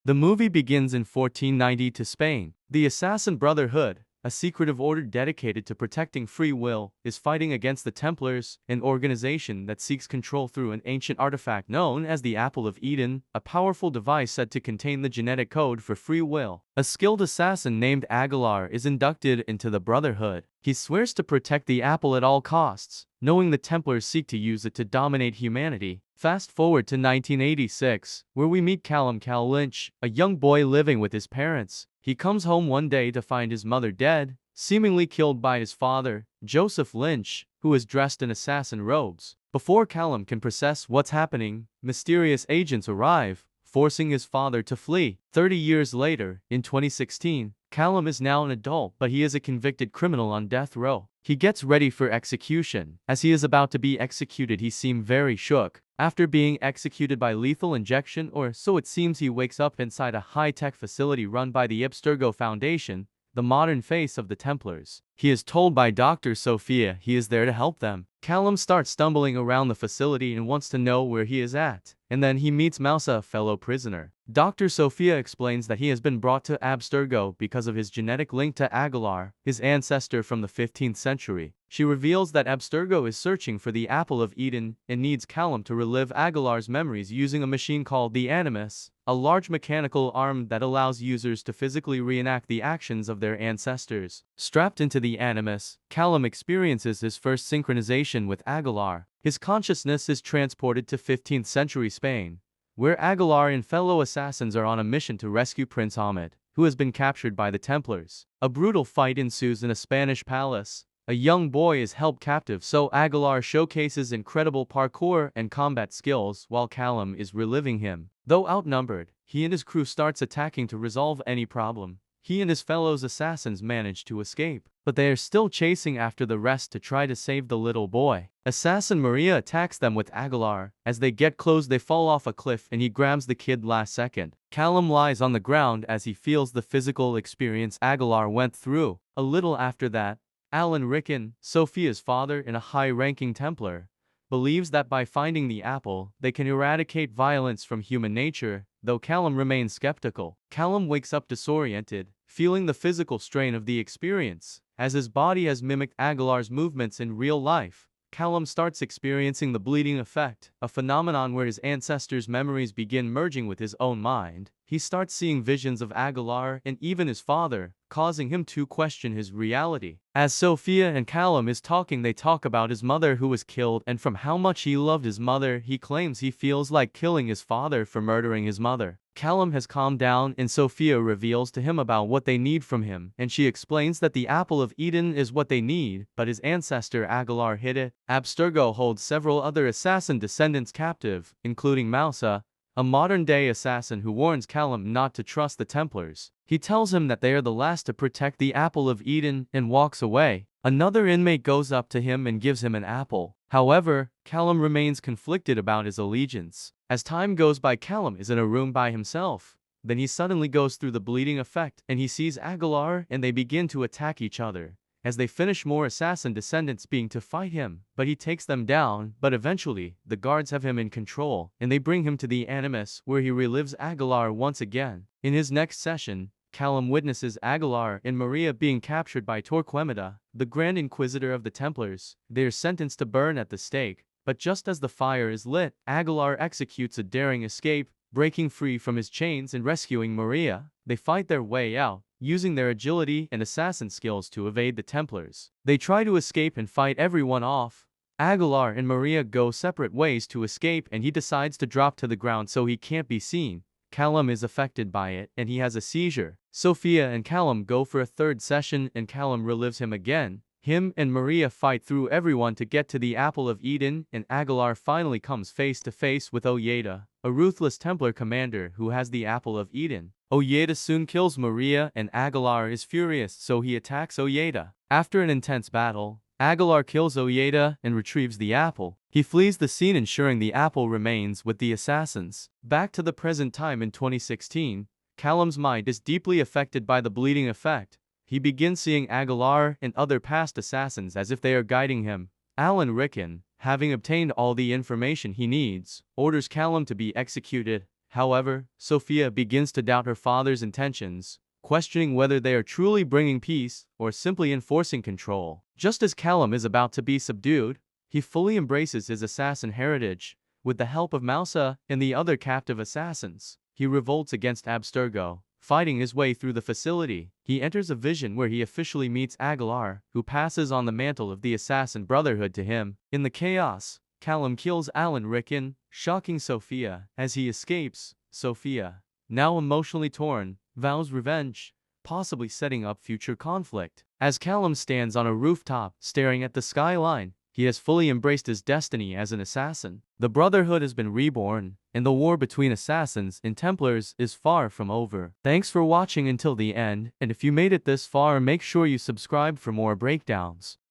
The movie begins in 1490 to Spain. The Assassin Brotherhood, a secretive order dedicated to protecting free will, is fighting against the Templars, an organization that seeks control through an ancient artifact known as the Apple of Eden, a powerful device said to contain the genetic code for free will. A skilled assassin named Aguilar is inducted into the Brotherhood. He swears to protect the apple at all costs, knowing the Templars seek to use it to dominate humanity. Fast forward to 1986, where we meet Callum Cal Lynch, a young boy living with his parents. He comes home one day to find his mother dead, seemingly killed by his father, Joseph Lynch, who is dressed in assassin robes. Before Callum can process what's happening, mysterious agents arrive, forcing his father to flee. 30 years later, in 2016, Callum is now an adult, but he is a convicted criminal on death row. He gets ready for execution. As he is about to be executed, he seems very shook. After being executed by lethal injection, or so it seems, he wakes up inside a high-tech facility run by the Abstergo Foundation, the modern face of the Templars. He is told by Dr. Sophia he is there to help them. Callum starts stumbling around the facility and wants to know where he is at. And then he meets Mousa, a fellow prisoner. Dr. Sophia explains that he has been brought to Abstergo because of his genetic link to Aguilar, his ancestor from the 15th century. She reveals that Abstergo is searching for the Apple of Eden and needs Callum to relive Aguilar's memories using a machine called the Animus, a large mechanical arm that allows users to physically reenact the actions of their ancestors. Strapped into the Animus, Callum experiences his first synchronization with Aguilar. His consciousness is transported to 15th century Spain, where Aguilar and fellow assassins are on a mission to rescue Prince Ahmed, who has been captured by the Templars. A brutal fight ensues in a Spanish palace. A young boy is held captive, so Aguilar showcases incredible parkour and combat skills while Callum is reliving him. Though outnumbered, he and his crew starts attacking to resolve any problem. He and his fellow assassins manage to escape, but they are still chasing after the rest to try to save the little boy. Assassin Maria attacks them with Aguilar. As they get close, they fall off a cliff and he grabs the kid last second. Callum lies on the ground as he feels the physical experience Aguilar went through. A little after that, Alan Rickon, Sophia's father and a high-ranking Templar, believes that by finding the apple, they can eradicate violence from human nature, though Callum remains skeptical. Callum wakes up disoriented, feeling the physical strain of the experience. As his body has mimicked Aguilar's movements in real life, Callum starts experiencing the bleeding effect, a phenomenon where his ancestors' memories begin merging with his own mind. He starts seeing visions of Aguilar and even his father, causing him to question his reality. As Sophia and Callum is talking, they talk about his mother who was killed, and from how much he loved his mother, he claims he feels like killing his father for murdering his mother. Callum has calmed down and Sophia reveals to him about what they need from him, and she explains that the Apple of Eden is what they need, but his ancestor Aguilar hid it. Abstergo holds several other assassin descendants captive, including Mousa, a modern-day assassin who warns Callum not to trust the Templars. He tells him that they are the last to protect the Apple of Eden and walks away. Another inmate goes up to him and gives him an apple. However, Callum remains conflicted about his allegiance. As time goes by, Callum is in a room by himself. Then he suddenly goes through the bleeding effect and he sees Aguilar and they begin to attack each other. As they finish, more assassin descendants being to fight him, but he takes them down. But eventually, the guards have him in control, and they bring him to the Animus, where he relives Aguilar once again. In his next session, Callum witnesses Aguilar and Maria being captured by Torquemada, the Grand Inquisitor of the Templars. They are sentenced to burn at the stake, but just as the fire is lit, Aguilar executes a daring escape, breaking free from his chains and rescuing Maria. They fight their way out, using their agility and assassin skills to evade the Templars. They try to escape and fight everyone off. Aguilar and Maria go separate ways to escape and he decides to drop to the ground so he can't be seen. Callum is affected by it and he has a seizure. Sophia and Callum go for a third session and Callum relives him again. Him and Maria fight through everyone to get to the Apple of Eden, and Aguilar finally comes face to face with Ojeda, a ruthless Templar commander who has the Apple of Eden. Ojeda soon kills Maria and Aguilar is furious, so he attacks Ojeda. After an intense battle, Aguilar kills Ojeda and retrieves the apple. He flees the scene, ensuring the apple remains with the assassins. Back to the present time in 2016, Callum's mind is deeply affected by the bleeding effect. He begins seeing Aguilar and other past assassins as if they are guiding him. Alan Rickon, having obtained all the information he needs, orders Callum to be executed. However, Sophia begins to doubt her father's intentions, questioning whether they are truly bringing peace or simply enforcing control. Just as Callum is about to be subdued, he fully embraces his assassin heritage. With the help of Mousa and the other captive assassins, he revolts against Abstergo. Fighting his way through the facility, he enters a vision where he officially meets Aguilar, who passes on the mantle of the Assassin Brotherhood to him. In the chaos, Callum kills Alan Rickon, shocking Sophia. As he escapes, Sophia, now emotionally torn, vows revenge, possibly setting up future conflict. As Callum stands on a rooftop, staring at the skyline, he has fully embraced his destiny as an assassin. The Brotherhood has been reborn, and the war between assassins and Templars is far from over. Thanks for watching until the end, and if you made it this far, make sure you subscribe for more breakdowns.